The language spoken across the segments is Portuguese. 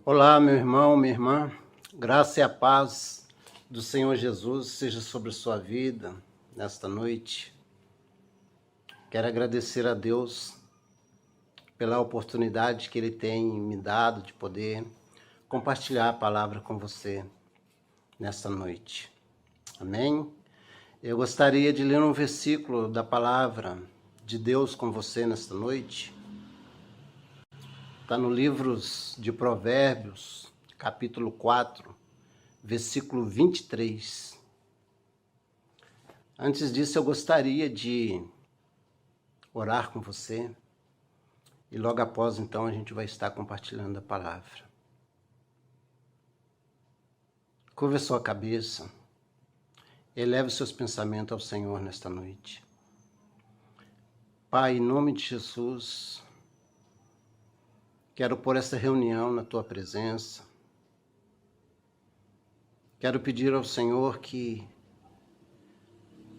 Olá, meu irmão, minha irmã. Graça e a paz do Senhor Jesus seja sobre a sua vida nesta noite. Quero agradecer a Deus pela oportunidade que Ele tem me dado de poder compartilhar a palavra com você nesta noite. Amém? Eu gostaria de ler um versículo da palavra de Deus com você nesta noite. Está no livro de Provérbios, capítulo 4, versículo 23. Antes disso, eu gostaria de orar com você e logo após, então, a gente vai estar compartilhando a palavra. Curva a sua cabeça, eleve os seus pensamentos ao Senhor nesta noite. Pai, em nome de Jesus, quero pôr essa reunião na Tua presença. Quero pedir ao Senhor que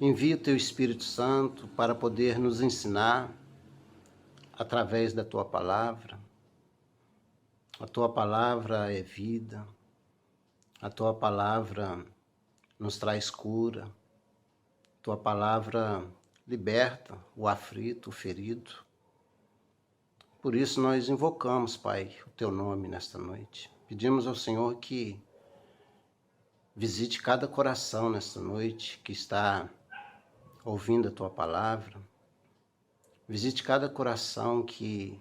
envie o Teu Espírito Santo para poder nos ensinar através da Tua palavra. A Tua palavra é vida. A Tua palavra nos traz cura. A Tua palavra liberta o aflito, o ferido. Por isso nós invocamos, Pai, o Teu nome nesta noite. Pedimos ao Senhor que visite cada coração nesta noite que está ouvindo a Tua palavra. Visite cada coração que,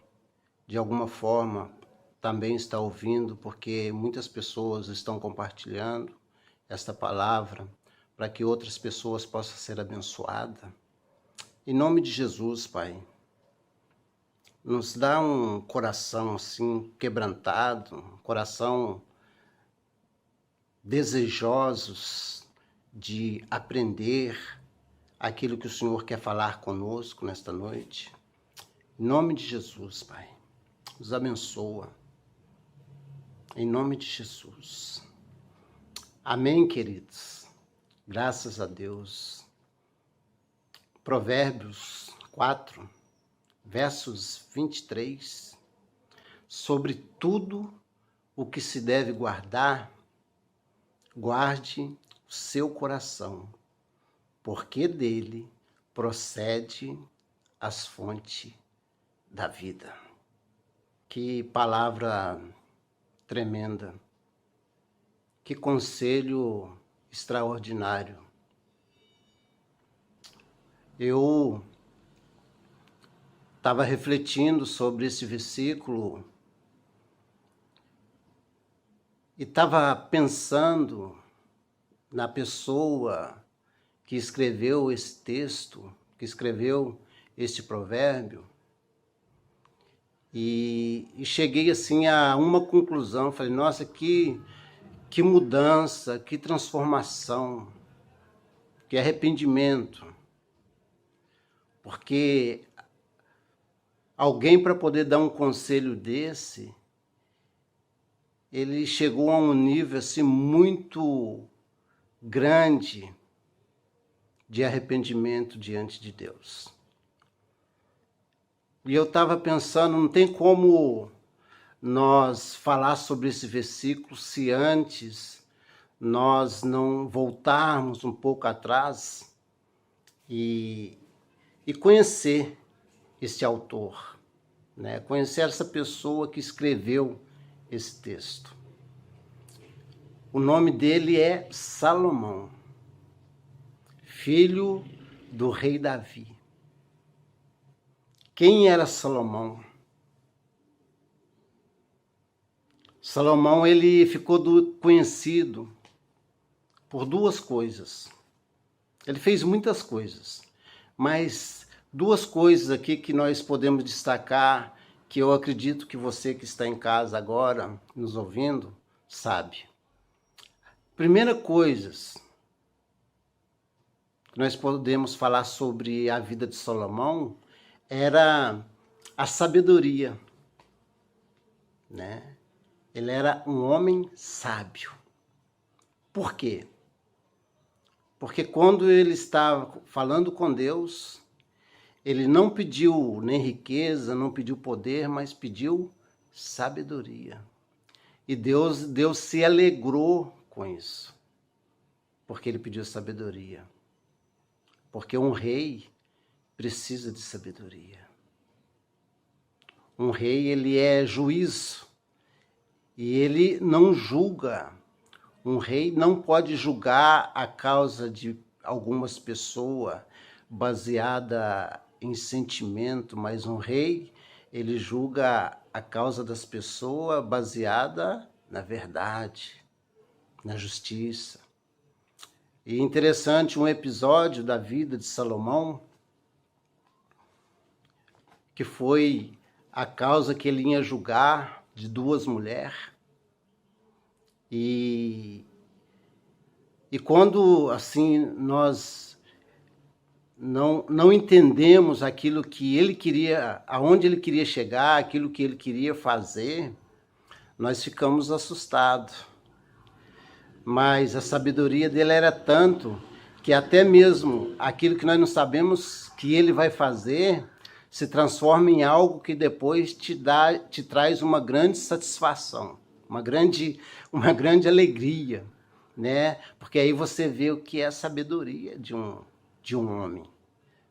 de alguma forma, também está ouvindo, porque muitas pessoas estão compartilhando esta palavra para que outras pessoas possam ser abençoadas. Em nome de Jesus, Pai, nos dá um coração assim quebrantado, um coração desejosos de aprender aquilo que o Senhor quer falar conosco nesta noite. Em nome de Jesus, Pai, nos abençoa. Em nome de Jesus. Amém, queridos. Graças a Deus. Provérbios 4, versos 23. Sobre tudo o que se deve guardar, guarde o seu coração, porque dele procede as fontes da vida. Que palavra tremenda, que conselho extraordinário. Eu estava refletindo sobre esse versículo e estava pensando na pessoa que escreveu esse texto, que escreveu este provérbio, e cheguei assim a uma conclusão. Falei, nossa, que mudança, que transformação, que arrependimento. Porque alguém, para poder dar um conselho desse, ele chegou a um nível assim muito grande de arrependimento diante de Deus. E eu estava pensando, não tem como nós falar sobre esse versículo se antes nós não voltarmos um pouco atrás e conhecer esse autor, né? Conhecer essa pessoa que escreveu esse texto. O nome dele é Salomão, filho do rei Davi. Quem era Salomão? Salomão, ele ficou conhecido por duas coisas. Ele fez muitas coisas, mas duas coisas aqui que nós podemos destacar, que eu acredito que você que está em casa agora, nos ouvindo, sabe. Primeira coisa que nós podemos falar sobre a vida de Salomão era a sabedoria, né? Ele era um homem sábio. Por quê? Porque quando ele estava falando com Deus, ele não pediu nem riqueza, não pediu poder, mas pediu sabedoria. E Deus se alegrou com isso, porque ele pediu sabedoria. Porque um rei precisa de sabedoria. Um rei, ele é juízo, e ele não julga. Um rei não pode julgar a causa de algumas pessoas baseada em sentimento, mas um rei, ele julga a causa das pessoas baseada na verdade, na justiça. E interessante um episódio da vida de Salomão, que foi a causa que ele ia julgar de duas mulheres. E quando assim nós não entendemos aquilo que ele queria, aonde ele queria chegar, aquilo que ele queria fazer, nós ficamos assustados. Mas a sabedoria dele era tanto que até mesmo aquilo que nós não sabemos que ele vai fazer se transforma em algo que depois te traz uma grande satisfação, uma grande alegria, né? Porque aí você vê o que é a sabedoria de um homem.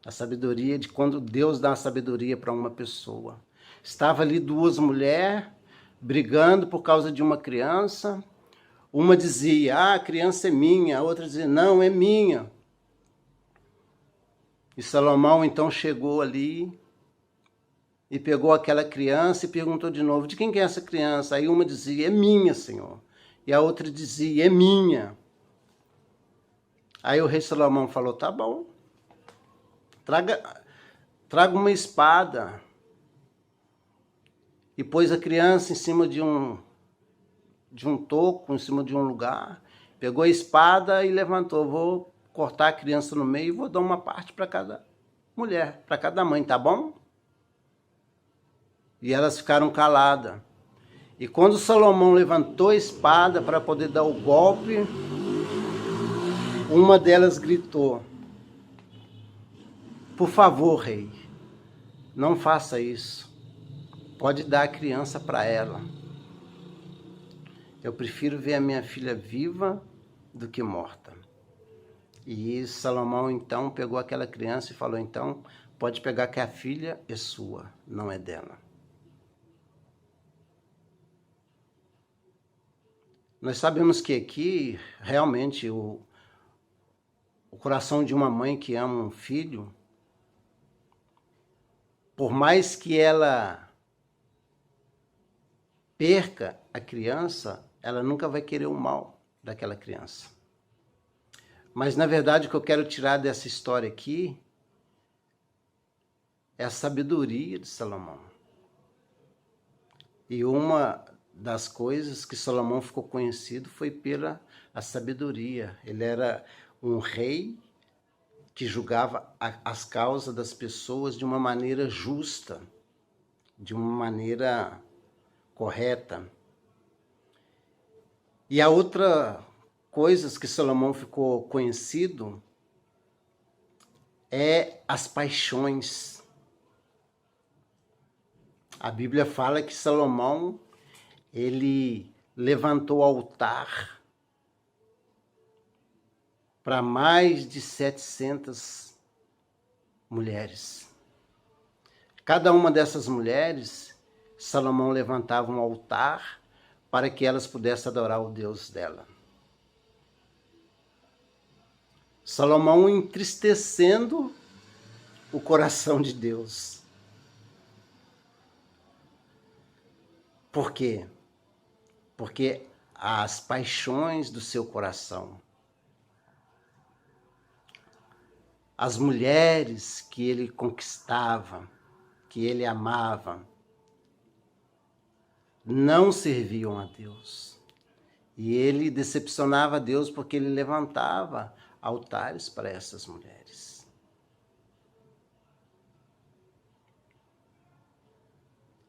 A sabedoria de quando Deus dá a sabedoria para uma pessoa. Estava ali duas mulheres brigando por causa de uma criança. Uma dizia, a criança é minha. A outra dizia, não, é minha. E Salomão então chegou ali e pegou aquela criança e perguntou de novo, de quem que é essa criança? Aí uma dizia, é minha, Senhor. E a outra dizia, é minha. Aí o rei Salomão falou, tá bom, traga uma espada. E pôs a criança em cima de um toco, em cima de um lugar, pegou a espada e levantou, vou cortar a criança no meio e vou dar uma parte para cada mulher, para cada mãe, tá bom? E elas ficaram caladas. E quando Salomão levantou a espada para poder dar o golpe, uma delas gritou, por favor, rei, não faça isso. Pode dar a criança para ela. Eu prefiro ver a minha filha viva do que morta. E Salomão então pegou aquela criança e falou, então, pode pegar que a filha é sua, não é dela. Nós sabemos que aqui, realmente, o coração de uma mãe que ama um filho, por mais que ela perca a criança, ela nunca vai querer o mal daquela criança. Mas, na verdade, o que eu quero tirar dessa história aqui é a sabedoria de Salomão. E uma das coisas que Salomão ficou conhecido foi pela a sabedoria. Ele era um rei que julgava as causas das pessoas de uma maneira justa, de uma maneira correta. E a outra coisa que Salomão ficou conhecido é as paixões. A Bíblia fala que Salomão, ele levantou altar para mais de 700 mulheres. Cada uma dessas mulheres, Salomão levantava um altar para que elas pudessem adorar o Deus dela. Salomão entristecendo o coração de Deus. Por quê? Porque as paixões do seu coração, as mulheres que ele conquistava, que ele amava, não serviam a Deus. E ele decepcionava a Deus porque ele levantava altares para essas mulheres.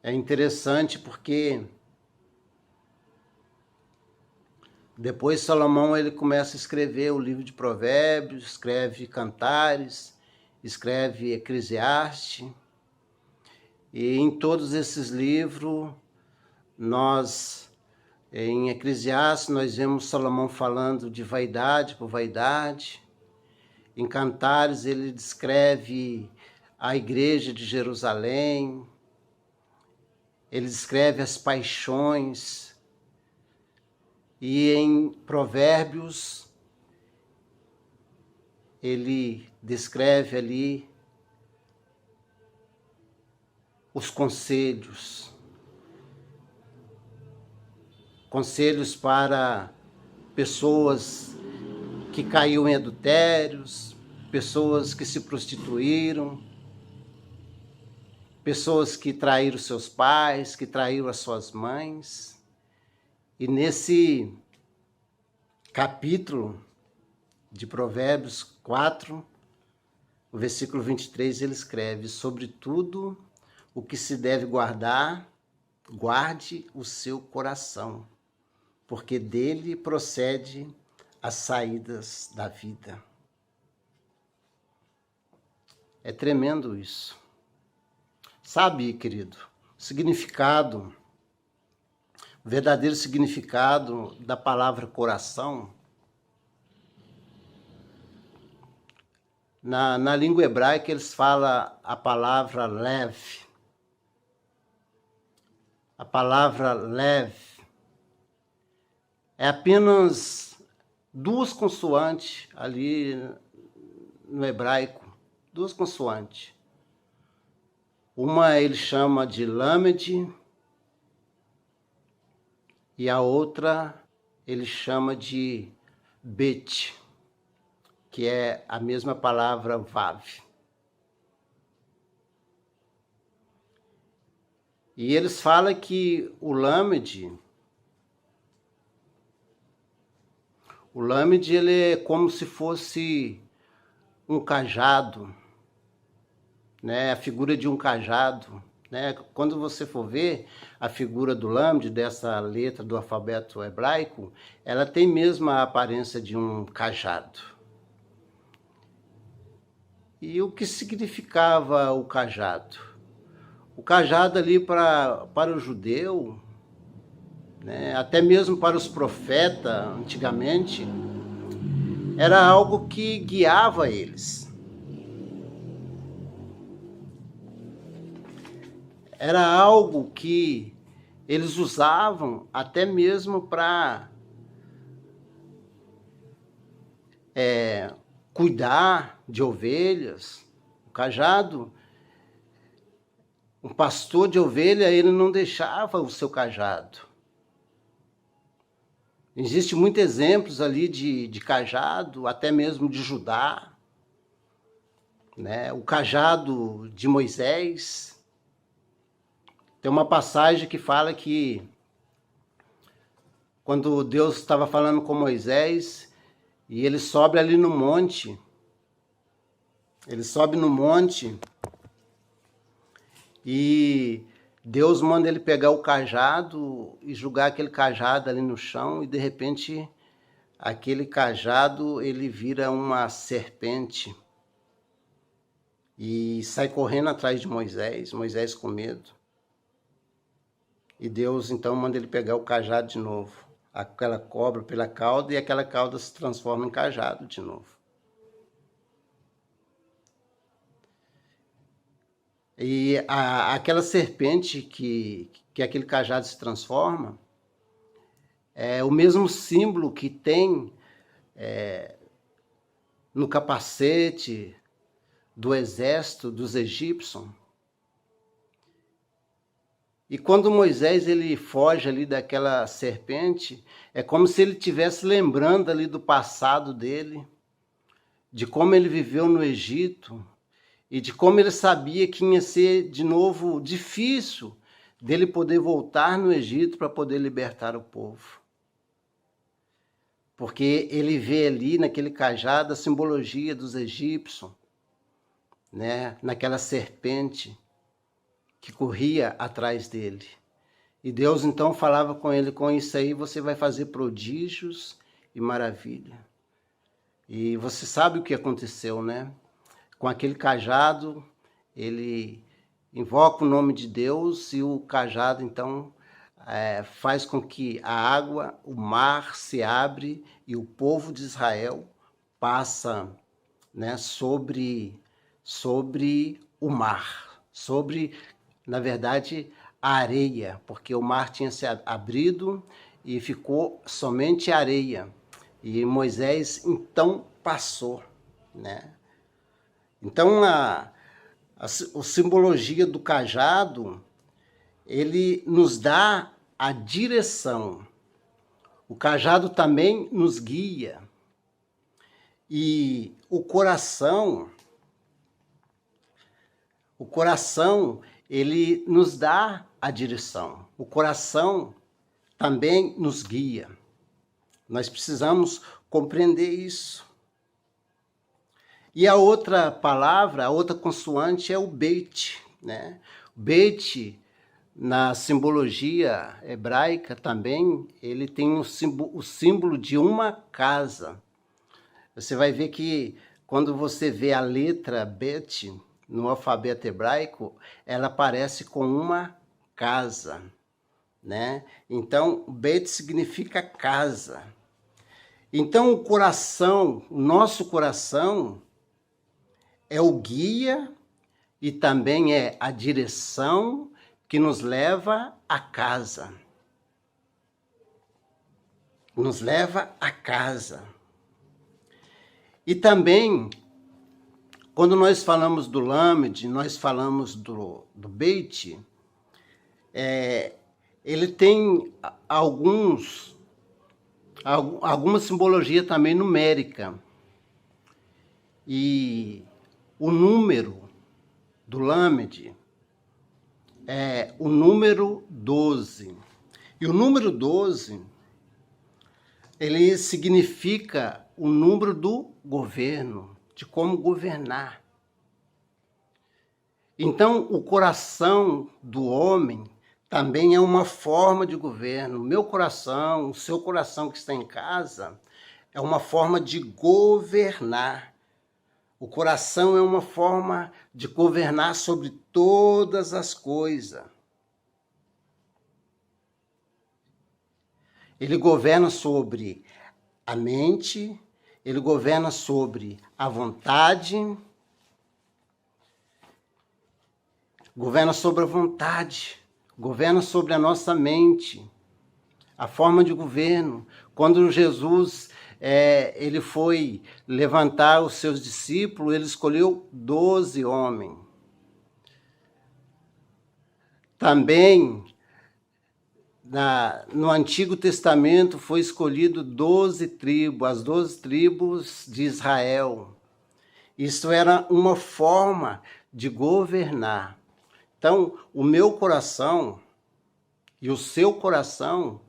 É interessante porque depois Salomão ele começa a escrever o livro de Provérbios, escreve Cantares, escreve Eclesiastes. E em todos esses livros nós Em Eclesiastes nós vemos Salomão falando de vaidade por vaidade. Em Cantares ele descreve a igreja de Jerusalém, ele descreve as paixões, e em Provérbios ele descreve ali os conselhos para pessoas que caíram em adultérios, pessoas que se prostituíram, pessoas que traíram seus pais, que traíram as suas mães. E nesse capítulo de Provérbios 4, no versículo 23, ele escreve: sobre tudo o que se deve guardar, guarde o seu coração, porque dele procede as saídas da vida. É tremendo isso. Sabe, querido, o verdadeiro significado da palavra coração, na língua hebraica eles falam a palavra lev. A palavra lev é apenas duas consoantes ali no hebraico, duas consoantes. Uma ele chama de lamed e a outra ele chama de bet, que é a mesma palavra vav. E eles falam que o lamed ele é como se fosse um cajado, né? A figura de um cajado, né? Quando você for ver a figura do lamed, dessa letra do alfabeto hebraico, ela tem mesmo a aparência de um cajado. E o que significava o cajado? O cajado ali para o judeu, né, até mesmo para os profetas antigamente, era algo que guiava eles. Era algo que eles usavam até mesmo para cuidar de ovelhas. O cajado, um pastor de ovelha, ele não deixava o seu cajado. Existem muitos exemplos ali de cajado, até mesmo de Judá, né? O cajado de Moisés. Tem uma passagem que fala que quando Deus estava falando com Moisés e ele sobe ali no monte, e Deus manda ele pegar o cajado e jogar aquele cajado ali no chão, e de repente aquele cajado ele vira uma serpente e sai correndo atrás de Moisés com medo. E Deus então manda ele pegar o cajado de novo. Aquela cobra pela cauda, e aquela cauda se transforma em cajado de novo. E aquela serpente que aquele cajado se transforma é o mesmo símbolo que tem no capacete do exército dos egípcios. E quando Moisés ele foge ali daquela serpente, é como se ele estivesse lembrando ali do passado dele, de como ele viveu no Egito, e de como ele sabia que ia ser de novo difícil dele poder voltar no Egito para poder libertar o povo. Porque ele vê ali naquele cajado a simbologia dos egípcios, né? Naquela serpente que corria atrás dele. E Deus então falava com ele: com isso aí você vai fazer prodígios e maravilha. E você sabe o que aconteceu, né? Com aquele cajado, ele invoca o nome de Deus, e o cajado, então, faz com que a água, o mar se abre e o povo de Israel passa, né, sobre o mar, na verdade, a areia, porque o mar tinha se abrido e ficou somente areia. E Moisés então passou, né? Então a simbologia do cajado, ele nos dá a direção. O cajado também nos guia. E o coração, ele nos dá a direção. O coração também nos guia. Nós precisamos compreender isso. E a outra palavra, a outra consoante é o bet, né? Bet, na simbologia hebraica também, ele tem o símbolo de uma casa. Você vai ver que quando você vê a letra bet no alfabeto hebraico, ela aparece com uma casa, né? Então, bet significa casa. Então, o coração, o nosso coração, é o guia e também é a direção que nos leva à casa. Nos leva à casa. E também, quando nós falamos do Lamed, nós falamos do Beit, ele tem alguma simbologia também numérica. E o número do Lamed é o número 12. E o número 12, ele significa o número do governo, de como governar. Então, o coração do homem também é uma forma de governo. O meu coração, o seu coração que está em casa, é uma forma de governar. O coração é uma forma de governar sobre todas as coisas. Ele governa sobre a mente, ele governa sobre a vontade, governa sobre a vontade, governa sobre a nossa mente, a forma de governo. Quando Jesus ele foi levantar os seus discípulos, ele escolheu 12 homens. Também, no Antigo Testamento, foi escolhido 12 tribos, as 12 tribos de Israel. Isso era uma forma de governar. Então, o meu coração e o seu coração,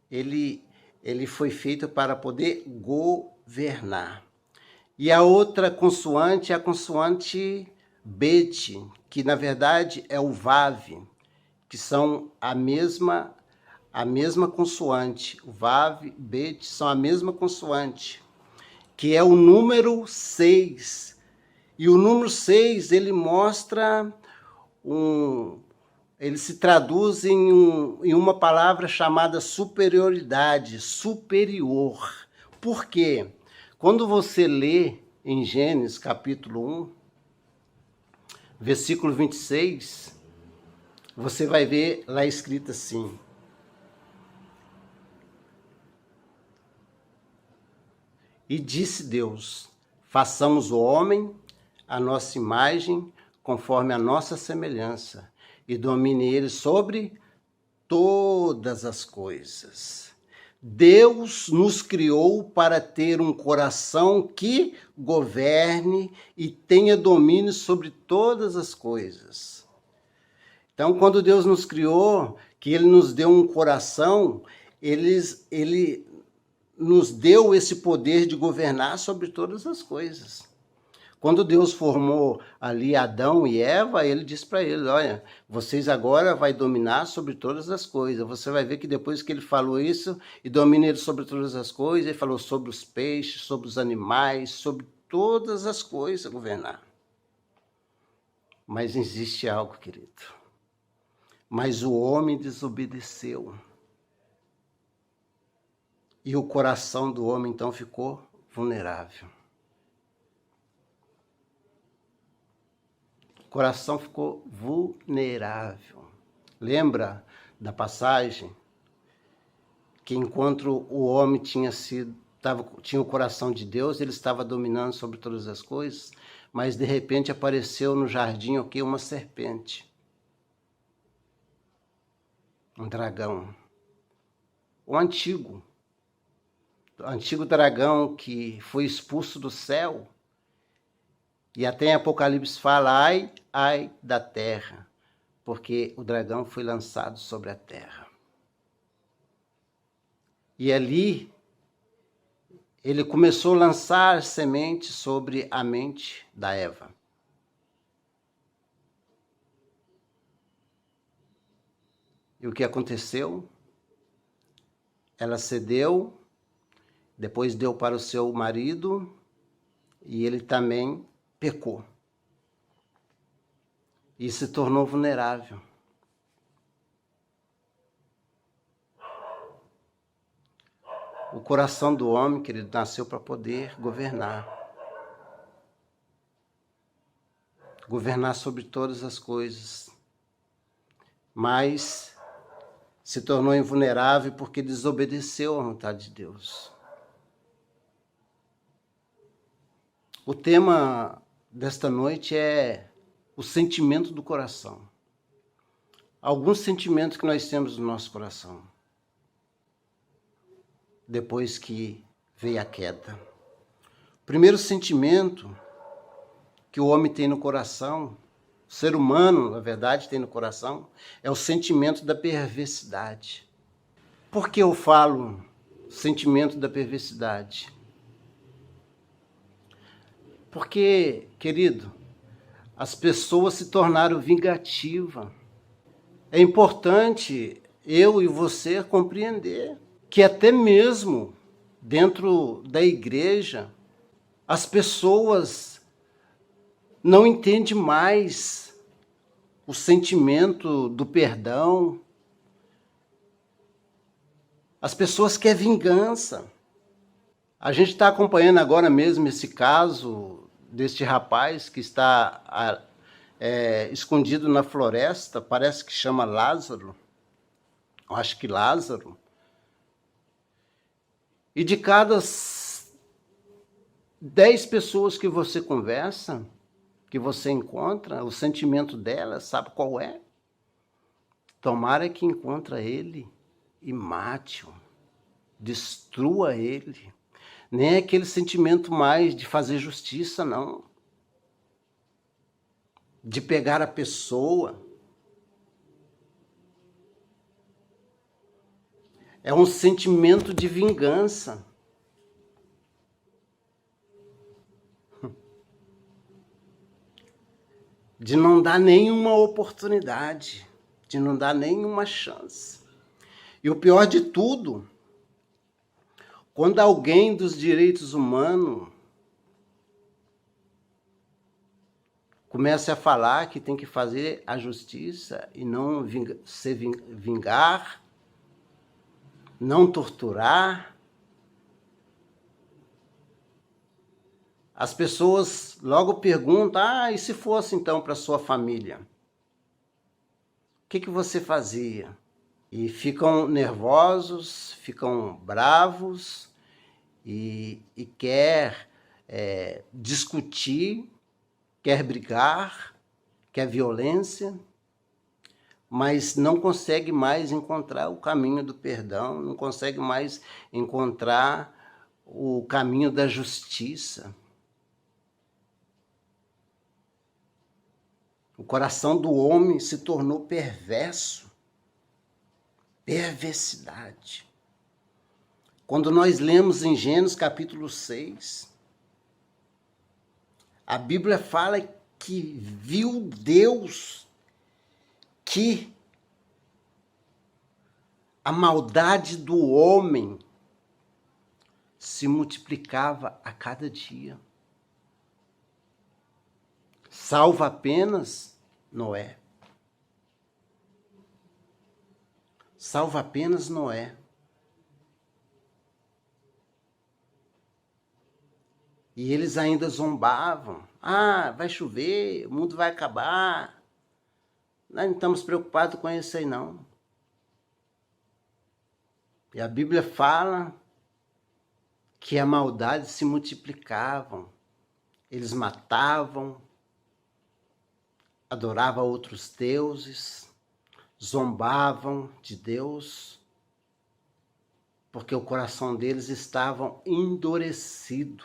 ele foi feito para poder governar. E a outra consoante é a consoante bet, que na verdade é o vav, que são a mesma consoante. O vav, bet são a mesma consoante, que é o número 6. E o número 6, ele mostra ele se traduz em uma palavra chamada superioridade, superior. Por quê? Quando você lê em Gênesis capítulo 1, versículo 26, você vai ver lá escrito assim: e disse Deus, façamos o homem à nossa imagem, conforme a nossa semelhança, e domine ele sobre todas as coisas. Deus nos criou para ter um coração que governe e tenha domínio sobre todas as coisas. Então, quando Deus nos criou, que Ele nos deu um coração, Ele nos deu esse poder de governar sobre todas as coisas. Quando Deus formou ali Adão e Eva, ele disse para eles: olha, vocês agora vão dominar sobre todas as coisas. Você vai ver que depois que ele falou isso, e domina ele sobre todas as coisas, ele falou sobre os peixes, sobre os animais, sobre todas as coisas governar. Mas existe algo, querido. Mas o homem desobedeceu. E o coração do homem então ficou vulnerável. O coração ficou vulnerável. Lembra da passagem que enquanto o homem tinha o coração de Deus, ele estava dominando sobre todas as coisas, mas de repente apareceu no jardim uma serpente, um dragão, o antigo dragão que foi expulso do céu. E até em Apocalipse fala, ai, ai da terra, porque o dragão foi lançado sobre a terra. E ali, ele começou a lançar sementes sobre a mente da Eva. E o que aconteceu? Ela cedeu, depois deu para o seu marido, e ele também pecou. E se tornou vulnerável. O coração do homem, querido, nasceu para poder governar. Governar sobre todas as coisas. Mas se tornou invulnerável porque desobedeceu à vontade de Deus. O tema desta noite é o sentimento do coração. Alguns sentimentos que nós temos no nosso coração, depois que veio a queda. O primeiro sentimento que o homem tem no coração, o ser humano, na verdade, tem no coração, é o sentimento da perversidade. Por que eu falo sentimento da perversidade? Porque, querido, as pessoas se tornaram vingativas. É importante eu e você compreender que até mesmo dentro da igreja, as pessoas não entendem mais o sentimento do perdão. As pessoas querem vingança. A gente está acompanhando agora mesmo esse caso deste rapaz que está escondido na floresta, parece que chama Lázaro, eu acho que Lázaro. E de cada 10 pessoas que você conversa, que você encontra, o sentimento dela, sabe qual é? Tomara que encontre ele e mate-o, destrua ele. Nem é aquele sentimento mais de fazer justiça, não. De pegar a pessoa. É um sentimento de vingança. De não dar nenhuma oportunidade. De não dar nenhuma chance. E o pior de tudo, quando alguém dos direitos humanos começa a falar que tem que fazer a justiça e não se vingar, não torturar, as pessoas logo perguntam, e se fosse então para sua família? O que você fazia? E ficam nervosos, ficam bravos e quer discutir, quer brigar, quer violência, mas não consegue mais encontrar o caminho do perdão, não consegue mais encontrar o caminho da justiça. O coração do homem se tornou perverso. Perversidade. Quando nós lemos em Gênesis capítulo 6, a Bíblia fala que viu Deus que a maldade do homem se multiplicava a cada dia. Salvo apenas Noé. salvo apenas Noé. E eles ainda zombavam. Ah, vai chover, o mundo vai acabar. Nós não estamos preocupados com isso aí, não. E a Bíblia fala que a maldade se multiplicavam. Eles matavam, adoravam outros deuses, zombavam de Deus, porque o coração deles estava endurecido.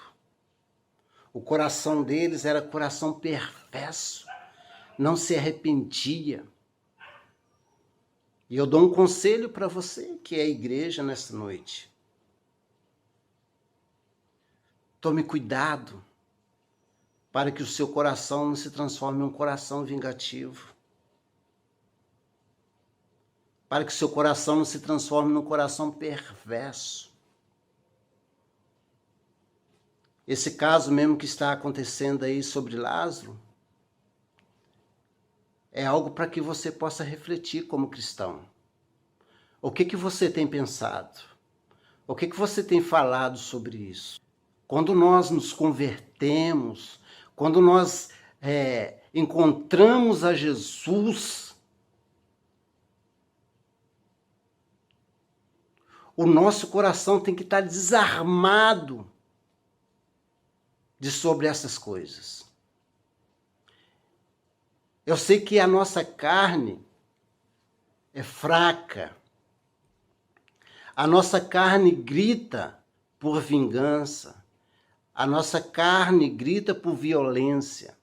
O coração deles era coração perverso, não se arrependia. E eu dou um conselho para você que é a igreja nessa noite. Tome cuidado para que o seu coração não se transforme em um coração vingativo. Para que o seu coração não se transforme num coração perverso. Esse caso mesmo que está acontecendo aí sobre Lázaro é algo para que você possa refletir como cristão. O que você tem pensado? O que você tem falado sobre isso? Quando nós nos convertemos, quando nós encontramos a Jesus, o nosso coração tem que estar desarmado de sobre essas coisas. Eu sei que a nossa carne é fraca. A nossa carne grita por vingança. A nossa carne grita por violência.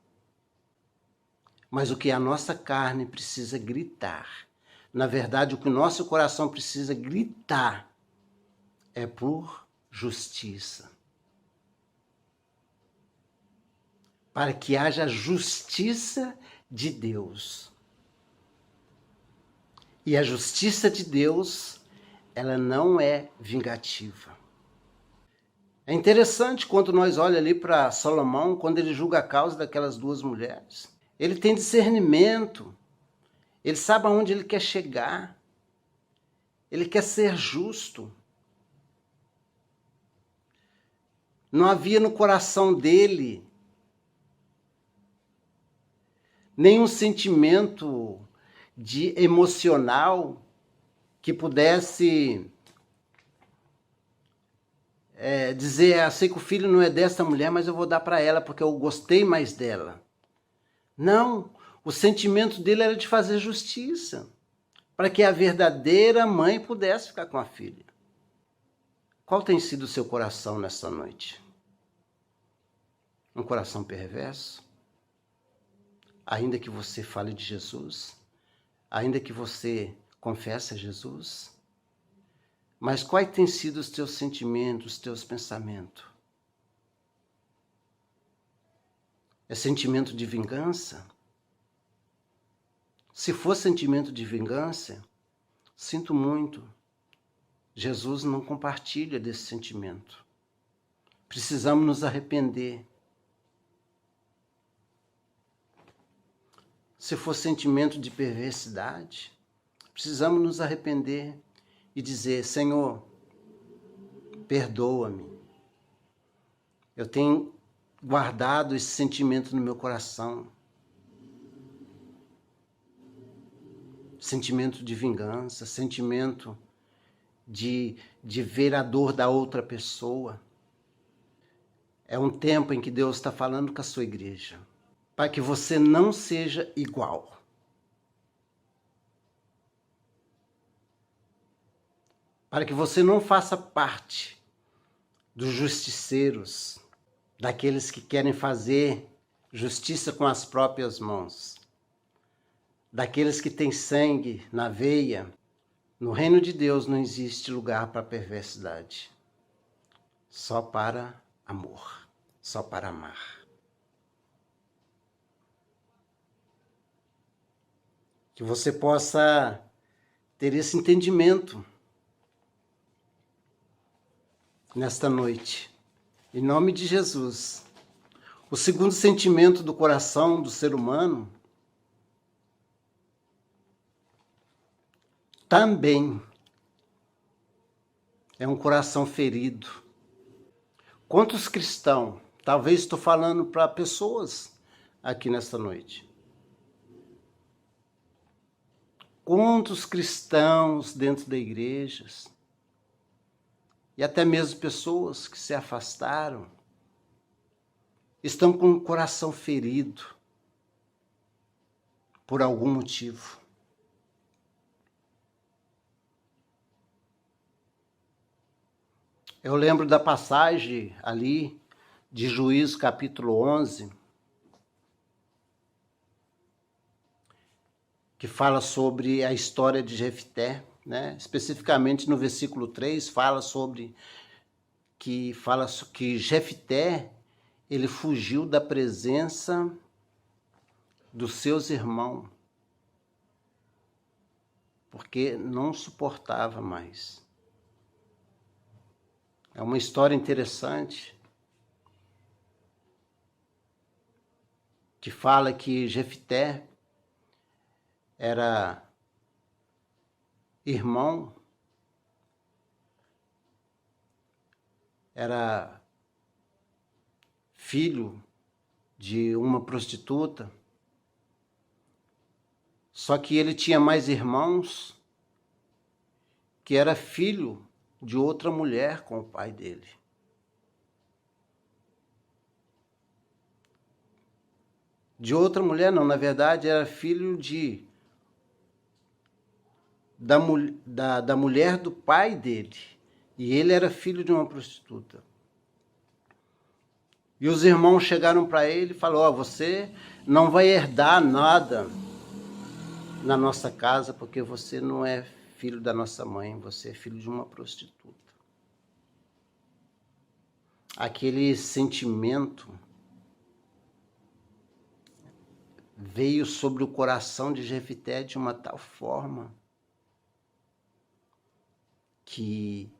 Mas o que a nossa carne precisa gritar, na verdade, o que o nosso coração precisa gritar é por justiça. Para que haja justiça de Deus. E a justiça de Deus, ela não é vingativa. É interessante quando nós olhamos ali para Salomão, quando ele julga a causa daquelas duas mulheres. Ele tem discernimento, ele sabe aonde ele quer chegar, ele quer ser justo. Não havia no coração dele nenhum sentimento emocional que pudesse dizer, sei que o filho não é dessa mulher, mas eu vou dar para ela porque eu gostei mais dela. Não, o sentimento dele era de fazer justiça, para que a verdadeira mãe pudesse ficar com a filha. Qual tem sido o seu coração nessa noite? Um coração perverso? Ainda que você fale de Jesus, ainda que você confesse a Jesus, mas quais têm sido os teus sentimentos, os teus pensamentos? É sentimento de vingança? Se for sentimento de vingança, sinto muito. Jesus não compartilha desse sentimento. Precisamos nos arrepender. Se for sentimento de perversidade, precisamos nos arrepender e dizer, Senhor, perdoa-me. Eu tenho guardado esse sentimento no meu coração. Sentimento de vingança, sentimento de ver a dor da outra pessoa. É um tempo em que Deus está falando com a sua igreja, para que você não seja igual. Para que você não faça parte dos justiceiros, daqueles que querem fazer justiça com as próprias mãos, daqueles que têm sangue na veia. No reino de Deus não existe lugar para perversidade, só para amor, só para amar. Que você possa ter esse entendimento nesta noite, em nome de Jesus. O segundo sentimento do coração do ser humano também é um coração ferido. Quantos cristãos, talvez estou falando para pessoas aqui nesta noite, quantos cristãos dentro da igreja, e até mesmo pessoas que se afastaram, estão com o coração ferido por algum motivo. Eu lembro da passagem ali de Juízes capítulo 11, que fala sobre a história de Jefté, né? Especificamente no versículo 3, fala que Jefté, ele fugiu da presença dos seus irmãos, porque não suportava mais. É uma história interessante, que fala que Jefté era irmão, era filho de uma prostituta, só que ele tinha mais irmãos que era filho de outra mulher com o pai dele. De outra mulher não, na verdade era filho da mulher do pai dele. E ele era filho de uma prostituta. E os irmãos chegaram para ele e falaram: você não vai herdar nada na nossa casa, porque você não é filho da nossa mãe, você é filho de uma prostituta. Aquele sentimento veio sobre o coração de Jefté de uma tal forma que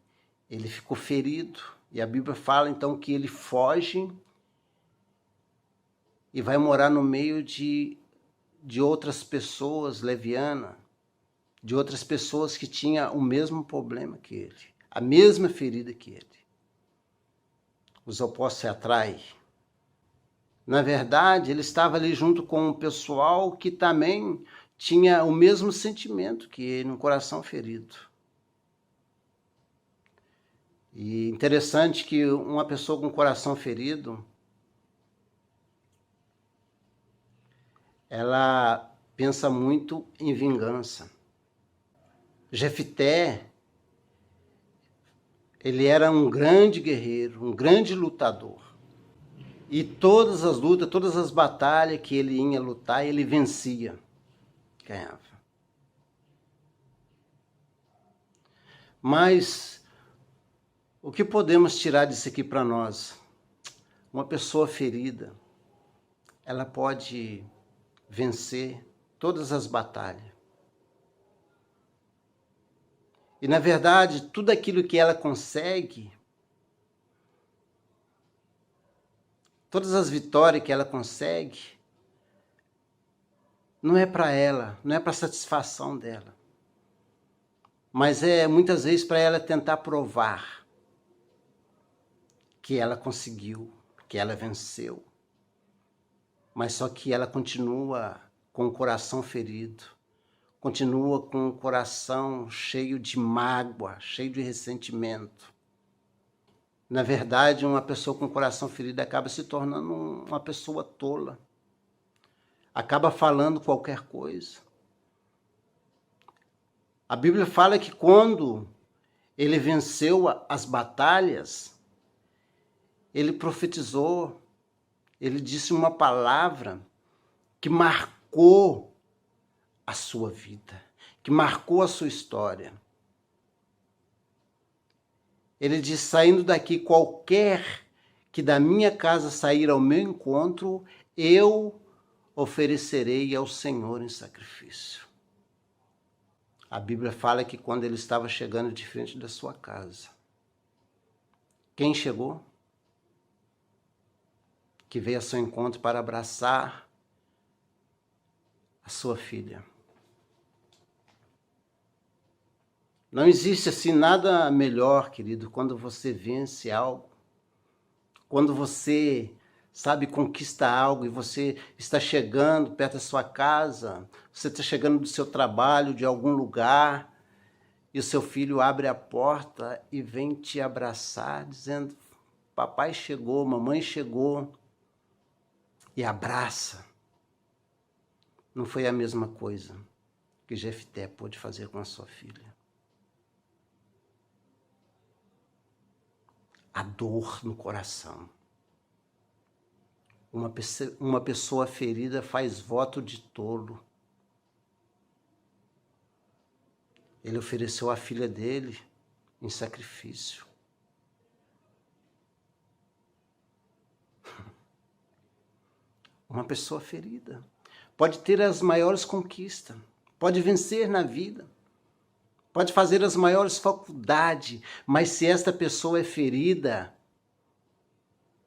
ele ficou ferido. E a Bíblia fala então que ele foge e vai morar no meio de outras pessoas levianas, de outras pessoas que tinham o mesmo problema que ele, a mesma ferida que ele. Os opostos se atraem. Na verdade, ele estava ali junto com um pessoal que também tinha o mesmo sentimento que ele, um coração ferido. E interessante que uma pessoa com coração ferido, ela pensa muito em vingança. Jefté, ele era um grande guerreiro, um grande lutador. E todas as lutas, todas as batalhas que ele ia lutar, ele vencia, ganhava. Mas o que podemos tirar disso aqui para nós? Uma pessoa ferida, ela pode vencer todas as batalhas. E, na verdade, tudo aquilo que ela consegue, todas as vitórias que ela consegue, não é para ela, não é para satisfação dela. Mas é muitas vezes para ela tentar provar que ela conseguiu, que ela venceu. Mas só que ela continua com o coração ferido, continua com o coração cheio de mágoa, cheio de ressentimento. Na verdade, uma pessoa com o coração ferido acaba se tornando uma pessoa tola. Acaba falando qualquer coisa. A Bíblia fala que quando ele venceu as batalhas, ele profetizou, ele disse uma palavra que marcou a sua vida, que marcou a sua história. Ele diz: saindo daqui, qualquer que da minha casa sair ao meu encontro, eu oferecerei ao Senhor em sacrifício. A Bíblia fala que quando ele estava chegando de frente da sua casa, quem chegou? Que veio ao seu encontro para abraçar a sua filha. Não existe assim nada melhor, querido, quando você vence algo, quando você, sabe, conquista algo e você está chegando perto da sua casa, você está chegando do seu trabalho, de algum lugar, e o seu filho abre a porta e vem te abraçar, dizendo: papai chegou, mamãe chegou, e abraça. Não foi a mesma coisa que Jefté pôde fazer com a sua filha. A dor no coração. Uma pessoa ferida faz voto de tolo. Ele ofereceu a filha dele em sacrifício. Uma pessoa ferida pode ter as maiores conquistas, pode vencer na vida, pode fazer as maiores faculdades, mas se esta pessoa é ferida,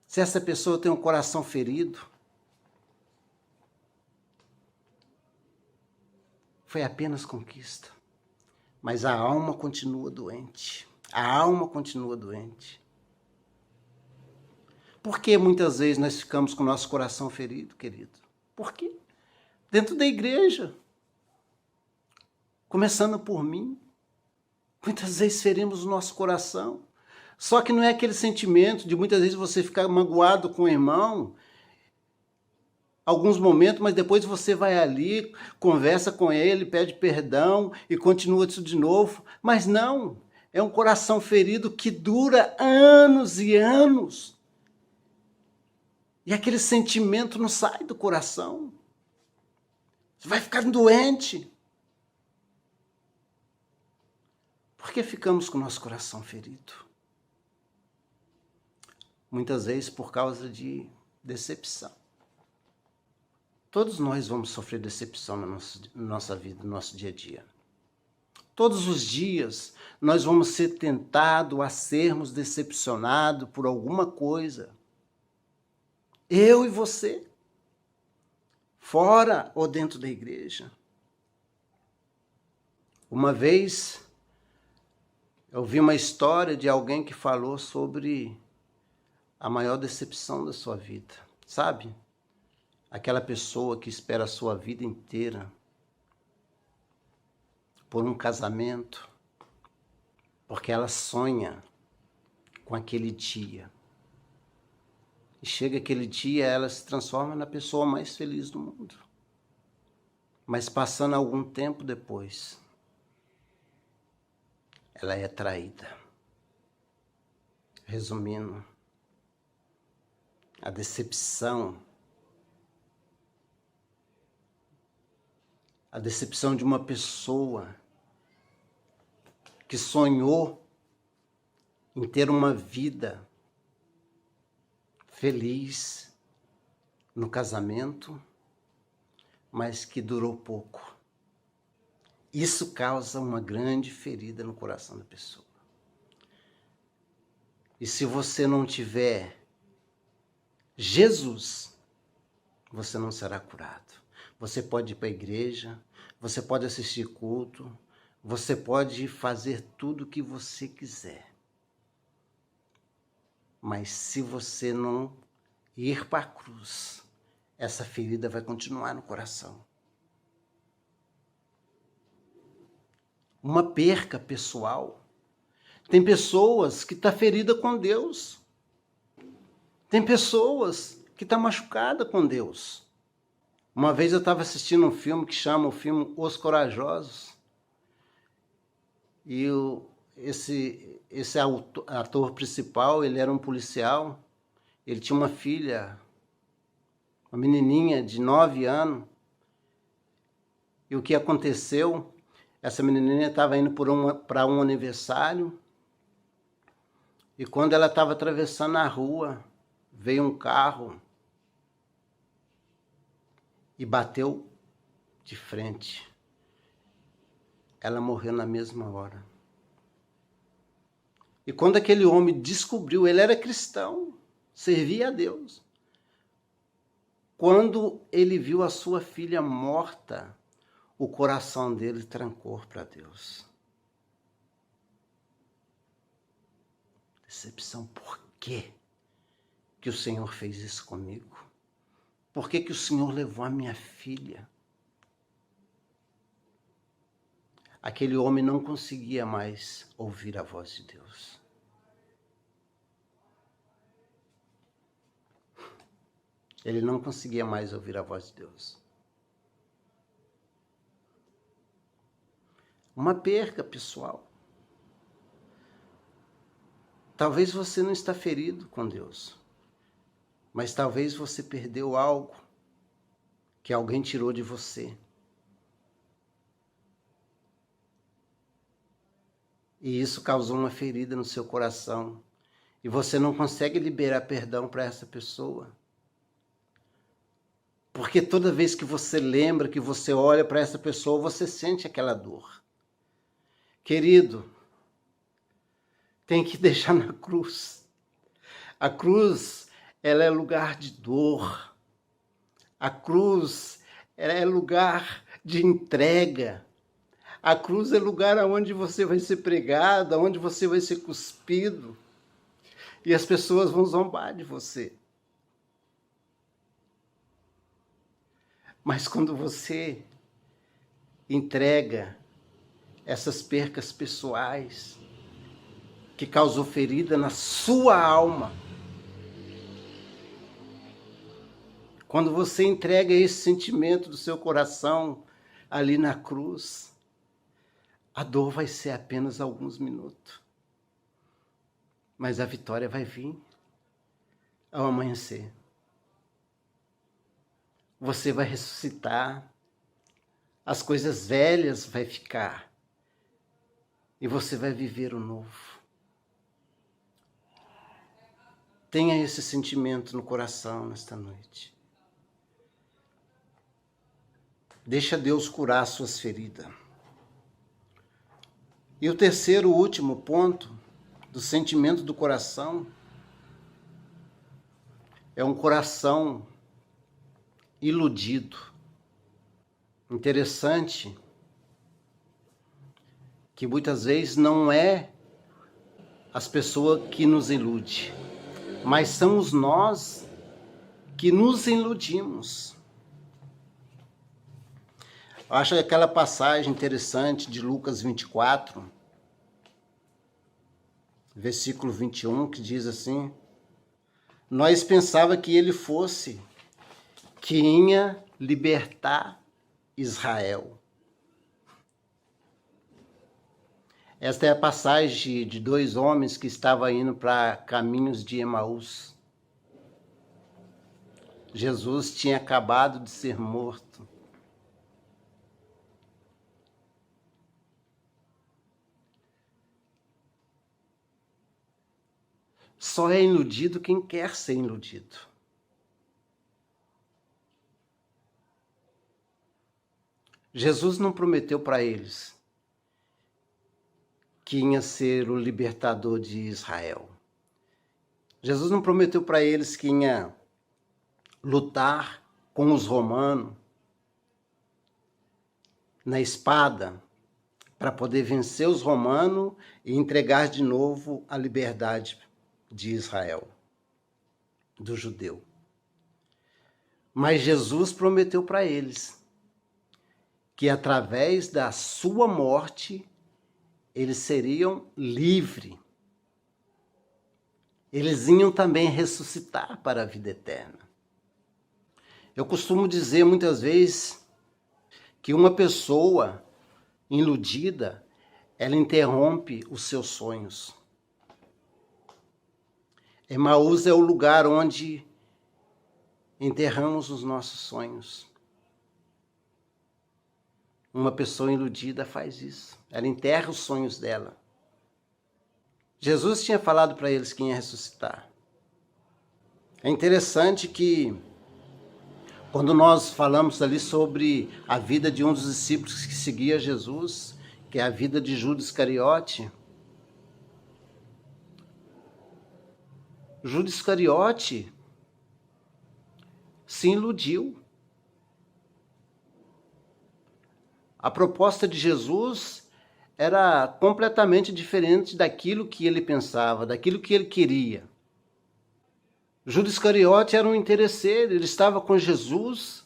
se essa pessoa tem um coração ferido, foi apenas conquista. Mas a alma continua doente. A alma continua doente. Por que muitas vezes nós ficamos com o nosso coração ferido, querido? Por quê? Dentro da igreja, começando por mim, muitas vezes ferimos o nosso coração. Só que não é aquele sentimento de muitas vezes você ficar magoado com o irmão, alguns momentos, mas depois você vai ali, conversa com ele, pede perdão e continua isso de novo. Mas não, é um coração ferido que dura anos e anos. E aquele sentimento não sai do coração. Você vai ficar doente. Por que ficamos com o nosso coração ferido? Muitas vezes por causa de decepção. Todos nós vamos sofrer decepção na nossa vida, no nosso dia a dia. Todos os dias nós vamos ser tentados a sermos decepcionados por alguma coisa. Eu e você. Fora ou dentro da igreja. Uma vez eu vi uma história de alguém que falou sobre a maior decepção da sua vida. Sabe? Aquela pessoa que espera a sua vida inteira por um casamento, porque ela sonha com aquele dia. E chega aquele dia, ela se transforma na pessoa mais feliz do mundo. Mas passando algum tempo depois, ela é traída. Resumindo, a decepção de uma pessoa que sonhou em ter uma vida feliz no casamento, mas que durou pouco. Isso causa uma grande ferida no coração da pessoa. E se você não tiver Jesus, você não será curado. Você pode ir para a igreja, você pode assistir culto, você pode fazer tudo o que você quiser. Mas se você não ir para a cruz, essa ferida vai continuar no coração. Uma perca pessoal. Tem pessoas que estão feridas com Deus. Tem pessoas que estão machucadas com Deus. Uma vez eu estava assistindo um filme que chama o filme Os Corajosos. E esse ator principal, ele era um policial. Ele tinha uma filha, uma menininha de 9 anos. E o que aconteceu? Essa menininha estava indo para um aniversário. E quando ela estava atravessando a rua, veio um carro e bateu de frente. Ela morreu na mesma hora. E quando aquele homem descobriu, ele era cristão, servia a Deus. Quando ele viu a sua filha morta, o coração dele trancou para Deus. decepção. Por quê que o Senhor fez isso comigo? Por que que o Senhor levou a minha filha? Aquele homem não conseguia mais ouvir a voz de Deus. Ele não conseguia mais ouvir a voz de Deus. Uma perca, pessoal. Talvez você não está ferido com Deus, mas talvez você perdeu algo que alguém tirou de você. E isso causou uma ferida no seu coração. E você não consegue liberar perdão para essa pessoa. Porque toda vez que você lembra, que você olha para essa pessoa, você sente aquela dor. Querido, tem que deixar na cruz. A cruz, ela é lugar de dor. A cruz, ela é lugar de entrega. A cruz é lugar onde você vai ser pregado, onde você vai ser cuspido. E as pessoas vão zombar de você. Mas quando você entrega essas percas pessoais que causou ferida na sua alma, quando você entrega esse sentimento do seu coração ali na cruz, a dor vai ser apenas alguns minutos. Mas a vitória vai vir ao amanhecer. Você vai ressuscitar, as coisas velhas vai ficar e você vai viver o novo. Tenha esse sentimento no coração nesta noite. Deixa Deus curar as suas feridas. E o terceiro, último ponto do sentimento do coração é um coração iludido. Interessante que muitas vezes não é as pessoas que nos iludem, mas somos nós que nos iludimos. Eu acho aquela passagem interessante de Lucas 24, versículo 21, que diz assim: nós pensava que ele fosse que ia libertar Israel. Esta é a passagem de dois homens que estavam indo para caminhos de Emaús. Jesus tinha acabado de ser morto. Só é iludido quem quer ser iludido. Jesus não prometeu para eles que ia ser o libertador de Israel. Jesus não prometeu para eles que ia lutar com os romanos na espada para poder vencer os romanos e entregar de novo a liberdade de Israel, do judeu. Mas Jesus prometeu para eles que através da sua morte eles seriam livres. Eles iam também ressuscitar para a vida eterna. Eu costumo dizer muitas vezes que uma pessoa iludida, ela interrompe os seus sonhos. Emaús é o lugar onde enterramos os nossos sonhos. Uma pessoa iludida faz isso. Ela enterra os sonhos dela. Jesus tinha falado para eles que ia ressuscitar. É interessante que quando nós falamos ali sobre a vida de um dos discípulos que seguia Jesus, que é a vida de Judas Iscariote, Judas Iscariote se iludiu. A proposta de Jesus era completamente diferente daquilo que ele pensava, daquilo que ele queria. Judas Iscariote era um interesseiro, ele estava com Jesus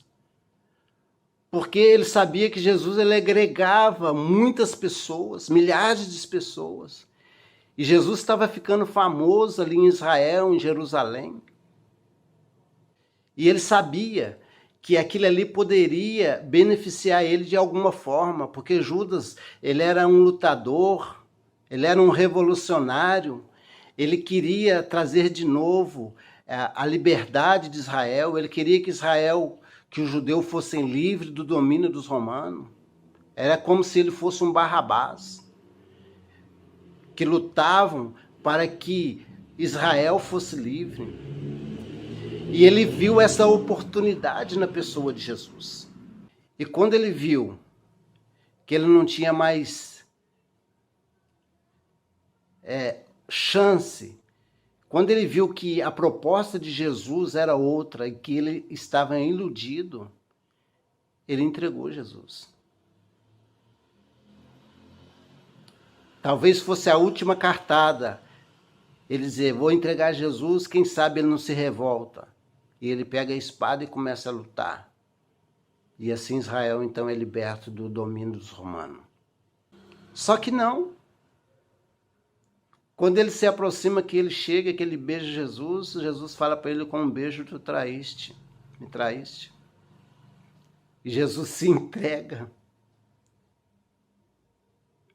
porque ele sabia que Jesus ele agregava muitas pessoas, milhares de pessoas. E Jesus estava ficando famoso ali em Israel, em Jerusalém. E ele sabia que aquilo ali poderia beneficiar ele de alguma forma, porque Judas, ele era um lutador, ele era um revolucionário, ele queria trazer de novo a liberdade de Israel, ele queria que Israel, que os judeus fossem livres do domínio dos romanos. Era como se ele fosse um Barrabás, que lutavam para que Israel fosse livre. E ele viu essa oportunidade na pessoa de Jesus. E quando ele viu que ele não tinha mais chance, quando ele viu que a proposta de Jesus era outra e que ele estava iludido, ele entregou Jesus. Talvez fosse a última cartada. Ele dizer, vou entregar Jesus, quem sabe ele não se revolta. E ele pega a espada e começa a lutar. E assim Israel então é liberto do domínio dos romanos. Só que não. Quando ele se aproxima, que ele chega, que ele beija Jesus, Jesus fala para ele, com um beijo tu traíste, me traíste. E Jesus se entrega.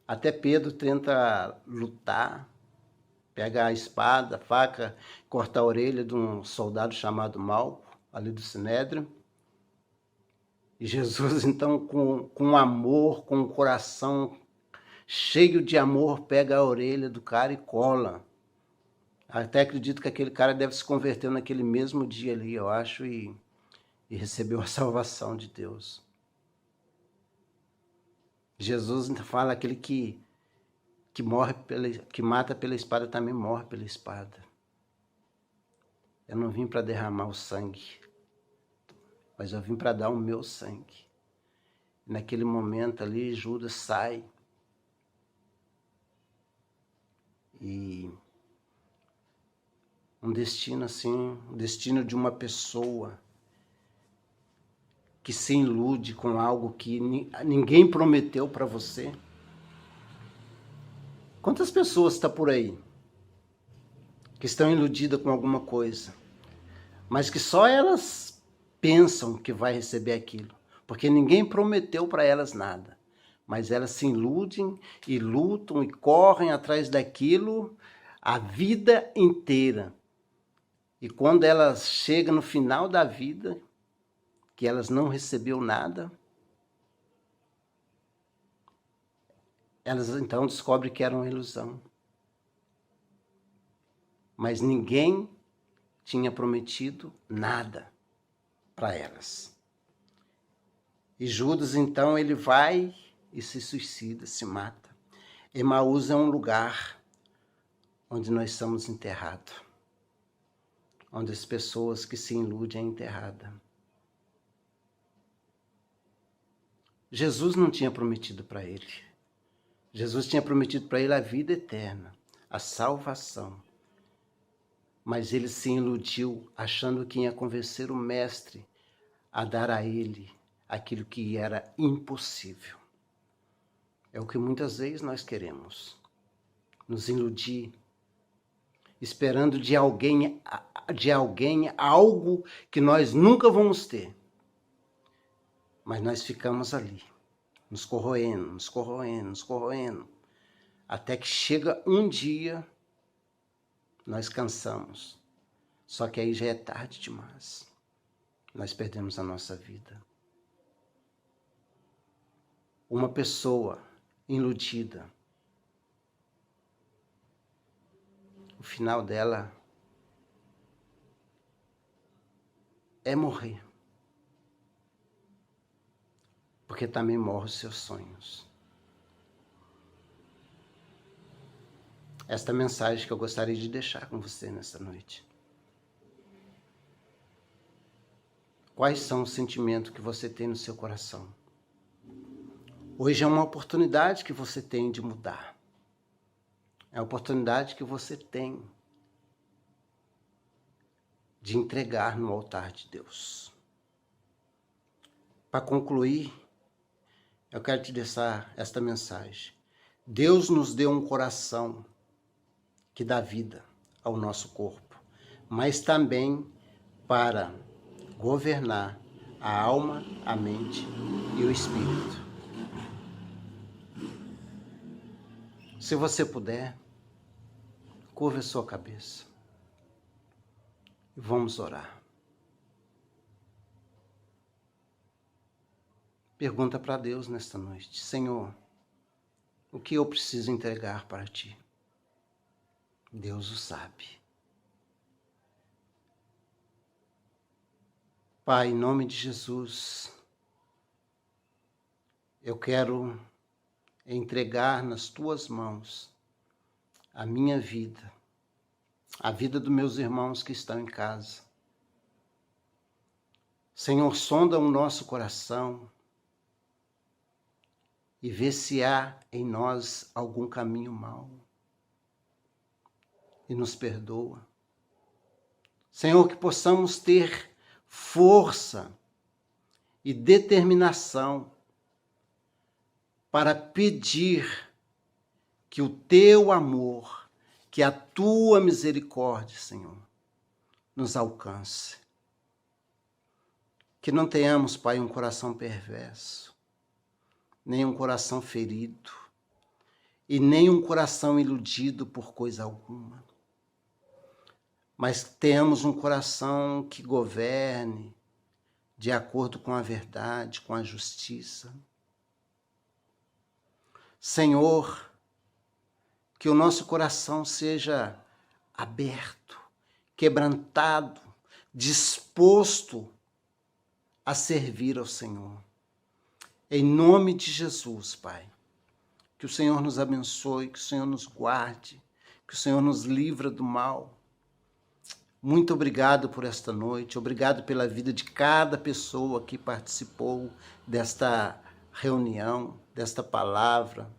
Até Pedro tenta lutar, pega a espada, a faca, corta a orelha de um soldado chamado Malco, ali do Sinédrio. E Jesus, então, com amor, com o coração cheio de amor, pega a orelha do cara e cola. Até acredito que aquele cara deve se converter naquele mesmo dia ali, eu acho, e recebeu a salvação de Deus. Jesus fala aquele que morre que mata pela espada também morre pela espada. Eu não vim para derramar o sangue, mas eu vim para dar o meu sangue. Naquele momento ali, Judas sai e um destino assim, um destino de uma pessoa que se ilude com algo que ninguém prometeu para você. Quantas pessoas estão por aí que estão iludidas com alguma coisa, mas que só elas pensam que vai receber aquilo, porque ninguém prometeu para elas nada, mas elas se iludem e lutam e correm atrás daquilo a vida inteira. E quando elas chegam no final da vida, que elas não recebeu nada, elas então descobrem que era uma ilusão. Mas ninguém tinha prometido nada para elas. E Judas, então, ele vai e se suicida, se mata. Emaús é um lugar onde nós somos enterrados, onde as pessoas que se iludem é enterrada. Jesus não tinha prometido para ele. Jesus tinha prometido para ele a vida eterna, a salvação. Mas ele se iludiu, achando que ia convencer o mestre a dar a ele aquilo que era impossível. É o que muitas vezes nós queremos, nos iludir, esperando de alguém algo que nós nunca vamos ter. Mas nós ficamos ali, nos corroendo, até que chega um dia, nós cansamos. Só que aí já é tarde demais. Nós perdemos a nossa vida. Uma pessoa iludida, o final dela é morrer. Porque também morrem os seus sonhos. Esta mensagem que eu gostaria de deixar com você nessa noite. Quais são os sentimentos que você tem no seu coração? Hoje é uma oportunidade que você tem de mudar. É a oportunidade que você tem de entregar no altar de Deus. Para concluir, eu quero te deixar esta mensagem. Deus nos deu um coração que dá vida ao nosso corpo, mas também para governar a alma, a mente e o espírito. Se você puder, curva a sua cabeça e vamos orar. Pergunta para Deus nesta noite: Senhor, o que eu preciso entregar para Ti? Deus o sabe. Pai, em nome de Jesus, eu quero entregar nas Tuas mãos a minha vida, a vida dos meus irmãos que estão em casa. Senhor, sonda o nosso coração e vê se há em nós algum caminho mau e nos perdoa. Senhor, que possamos ter força e determinação para pedir que o Teu amor, que a Tua misericórdia, Senhor, nos alcance. Que não tenhamos, Pai, um coração perverso, nem um coração ferido, e nem um coração iludido por coisa alguma. Mas tenhamos um coração que governe de acordo com a verdade, com a justiça. Senhor, que o nosso coração seja aberto, quebrantado, disposto a servir ao Senhor. Em nome de Jesus, Pai, que o Senhor nos abençoe, que o Senhor nos guarde, que o Senhor nos livra do mal. Muito obrigado por esta noite, obrigado pela vida de cada pessoa que participou desta reunião, desta palavra,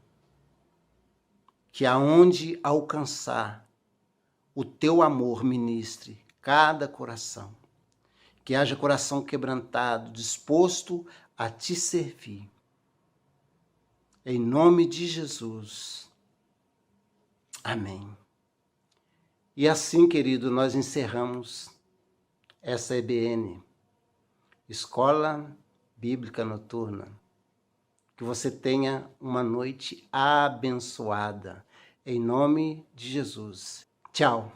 que aonde alcançar o Teu amor ministre cada coração, que haja coração quebrantado, disposto a Te servir. Em nome de Jesus. Amém. E assim, querido, nós encerramos essa EBN, Escola Bíblica Noturna. Que você tenha uma noite abençoada. Em nome de Jesus. Tchau.